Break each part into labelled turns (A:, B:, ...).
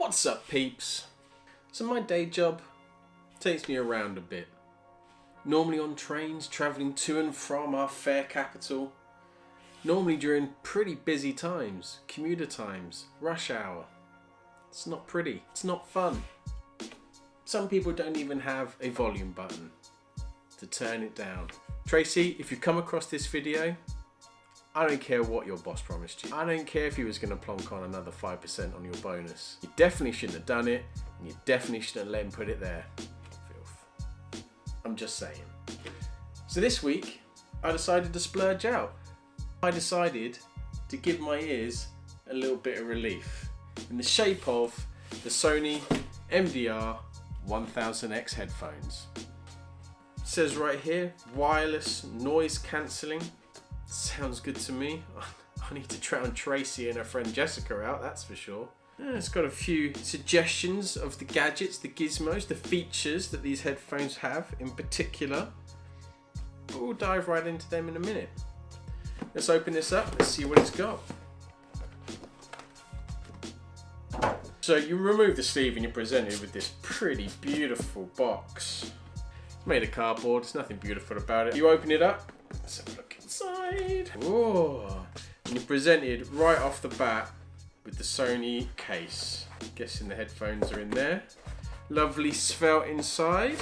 A: What's up, peeps? So my day job takes me around a bit. Normally on trains travelling to and from our fair capital. Normally during pretty busy times, commuter times, rush hour. It's not pretty, it's not fun. Some people don't even have a volume button to turn it down. Tracy, if you come across this video, I don't care what your boss promised you. I don't care if he was going to plonk on another 5% on your bonus. You definitely shouldn't have done it, and you definitely shouldn't have let him put it there. Filth. I'm just saying. So this week, I decided to splurge out. I decided to give my ears a little bit of relief in the shape of the Sony MDR 1000X headphones. It says right here, wireless noise cancelling. Sounds good to me. I need to drown Tracy and her friend Jessica out, that's for sure. Yeah, it's got a few suggestions of the gadgets, the gizmos, the features that these headphones have in particular. But we'll dive right into them in a minute. Let's open this up, let's see what it's got. So you remove the sleeve and you're presented with this pretty beautiful box. It's made of cardboard, there's nothing beautiful about it. You open it up, let's have a look inside. Whoa. And you're presented right off the bat with the Sony case. Guessing the headphones are in there. Lovely svelte inside.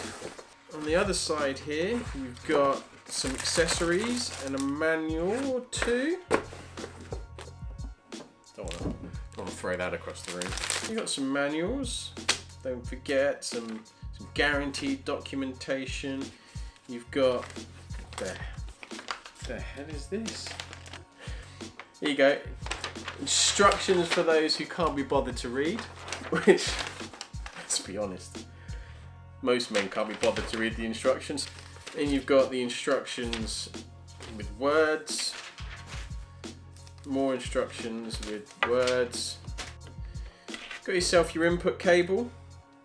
A: On the other side here, you've got some accessories and a manual or two. Don't want to throw that across the room. You've got some manuals. Don't forget some guaranteed documentation. You've got the hell is this? Here you go. Instructions for those who can't be bothered to read, which, let's be honest, most men can't be bothered to read the instructions. And you've got the instructions with words, more instructions with words. Got yourself your input cable,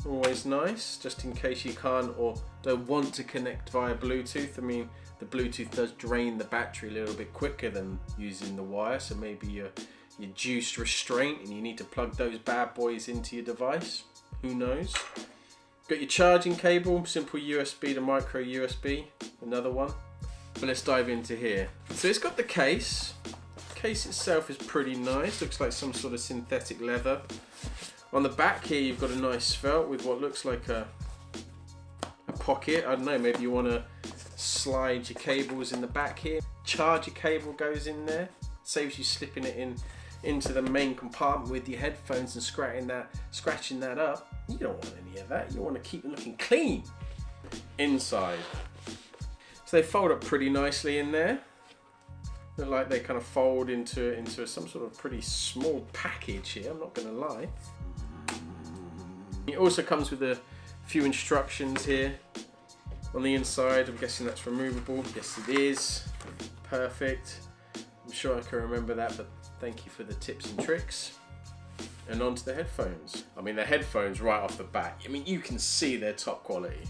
A: always nice, just in case you can't or don't want to connect via Bluetooth. I mean, the Bluetooth does drain the battery a little bit quicker than using the wire, so maybe you're juice restraint and you need to plug those bad boys into your device. Who knows? Got your charging cable, simple USB to micro USB, another one. But let's dive into here. So it's got the case. The case itself is pretty nice, looks like some sort of synthetic leather. On the back here you've got a nice felt with what looks like a pocket. I don't know, maybe you want to slide your cables in the back here. Charger cable goes in there, saves you slipping it into the main compartment with your headphones and scratching that up. You don't want any of that. You want to keep it looking clean inside. So they fold up pretty nicely in there. Look like they kind of fold into some sort of pretty small package here, I'm not going to lie. It also comes with a few instructions here. On the inside, I'm guessing that's removable. Yes, it is. Perfect. I'm sure I can remember that, but thank you for the tips and tricks. And onto the headphones. I mean, the headphones right off the bat, I mean, you can see they're top quality.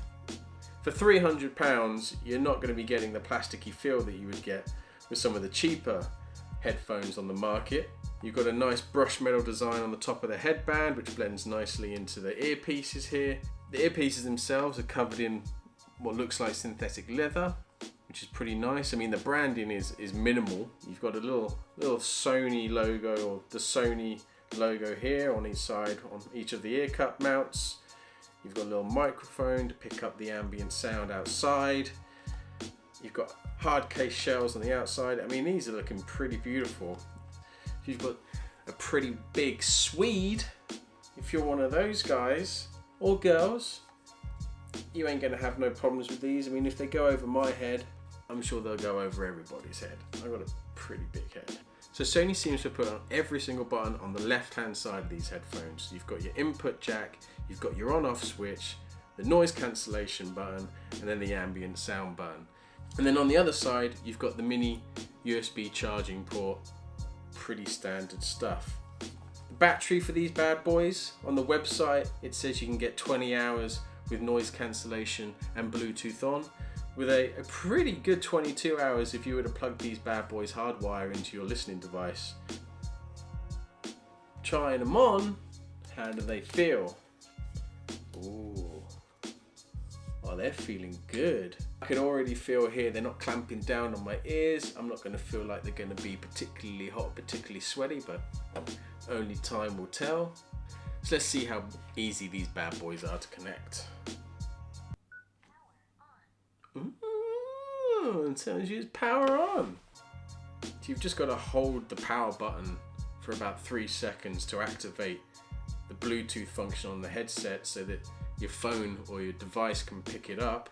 A: For £300, you're not going to be getting the plasticky feel that you would get with some of the cheaper headphones on the market. You've got a nice brushed metal design on the top of the headband, which blends nicely into the earpieces here. The earpieces themselves are covered in what looks like synthetic leather, which is pretty nice. I mean, the branding is minimal. You've got a little Sony logo, or the Sony logo here on each side, on each of the ear cup mounts. You've got a little microphone to pick up the ambient sound outside. You've got hard case shells on the outside. I mean, these are looking pretty beautiful. You've got a pretty big Swede. If you're one of those guys or girls, you ain't gonna have no problems with these. I mean, if they go over my head, I'm sure they'll go over everybody's head. I've got a pretty big head. So Sony seems to put on every single button on the left-hand side of these headphones. You've got your input jack, you've got your on-off switch, the noise cancellation button, and then the ambient sound button. And then on the other side, you've got the mini USB charging port. Pretty standard stuff. The battery for these bad boys, on the website, it says you can get 20 hours with noise cancellation and Bluetooth on, with a pretty good 22 hours if you were to plug these bad boys hardwire into your listening device. Trying them on, How do they feel? Ooh. Oh, they're feeling good. I can already feel here they're not clamping down on my ears. I'm not going to feel like they're going to be particularly hot, particularly sweaty, but only time will tell. So let's see how easy these bad boys are to connect. Ooh, it tells you it's power on. So you've just got to hold the power button for about 3 seconds to activate the Bluetooth function on the headset so that your phone or your device can pick it up,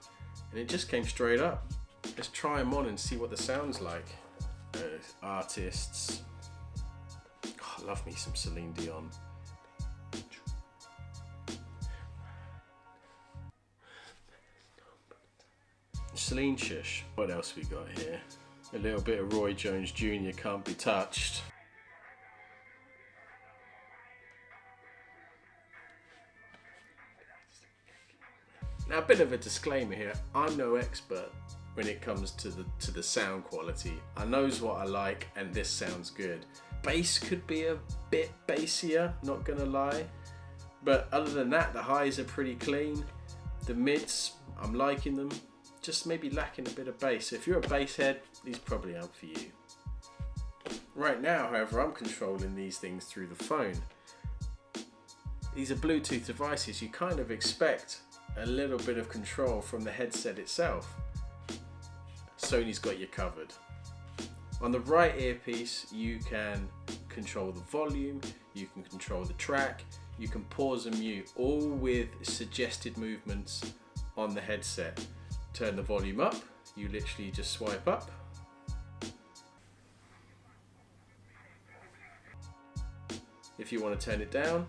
A: and it just came straight up. Let's try them on and see what the sound's like. Artists. Oh, I love me some Celine Dion. Celine Shush. What else we got here? A little bit of Roy Jones Jr. Can't Be Touched. Now, a bit of a disclaimer here. I'm no expert when it comes to the sound quality. I knows what I like, and this sounds good. Bass could be a bit bassier, not gonna lie. But other than that, the highs are pretty clean. The mids, I'm liking them. Just maybe lacking a bit of bass. So if you're a bass head, these probably aren't for you. Right now, however, I'm controlling these things through the phone. These are Bluetooth devices. You kind of expect a little bit of control from the headset itself. Sony's got you covered. On the right earpiece, you can control the volume, you can control the track, you can pause and mute, all with suggested movements on the headset. Turn the volume up, you literally just swipe up. If you want to turn it down.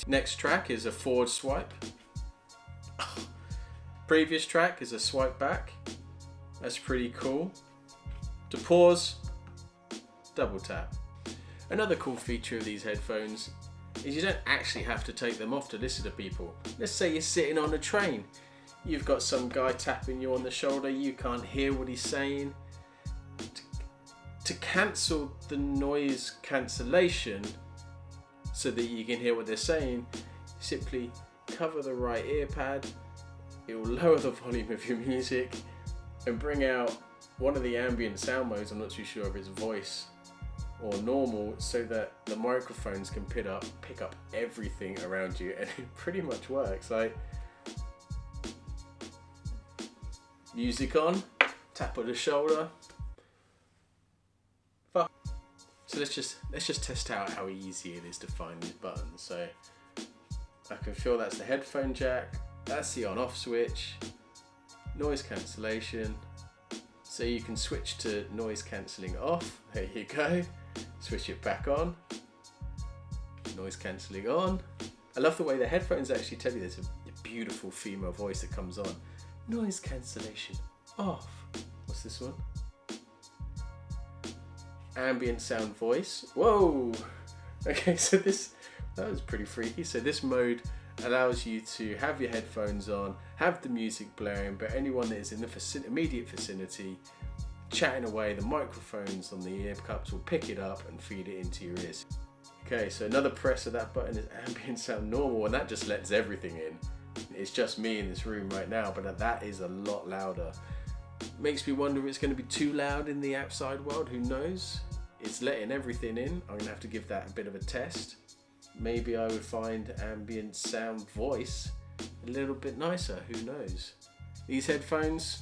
A: Next track is a forward swipe. Previous track is a swipe back. That's pretty cool. To pause, double tap. Another cool feature of these headphones is you don't actually have to take them off to listen to people. Let's say you're sitting on a train. You've got some guy tapping you on the shoulder, you can't hear what he's saying. To cancel the noise cancellation so that you can hear what they're saying, simply cover the right ear pad. It will lower the volume of your music and bring out one of the ambient sound modes. I'm not too sure if it's voice or normal, so that the microphones can pick up everything around you, and it pretty much works. Like, music on, tap on the shoulder. So let's just test out how easy it is to find these buttons. So I can feel that's the headphone jack, that's the on-off switch, noise cancellation. So you can switch to noise cancelling off. There you go. Switch it back on. Noise cancelling on. I love the way the headphones actually tell you there's a beautiful female voice that comes on. Noise cancellation off. What's this one? Ambient sound voice. Whoa. Okay, so that was pretty freaky. So this mode allows you to have your headphones on, have the music blaring, but anyone that is in the immediate vicinity chatting away, the microphones on the ear cups will pick it up and feed it into your ears. Okay, so another press of that button is ambient sound normal, and that just lets everything in. It's just me in this room right now, but that is a lot louder. Makes me wonder if it's going to be too loud in the outside world. Who knows? It's letting everything in. I'm going to have to give that a bit of a test. Maybe I would find ambient sound voice a little bit nicer. Who knows? These headphones,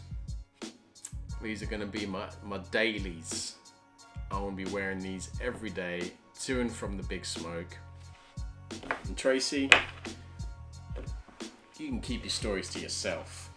A: these are going to be my dailies. I want to be wearing these every day to and from the big smoke. And Tracy, you can keep your stories to yourself.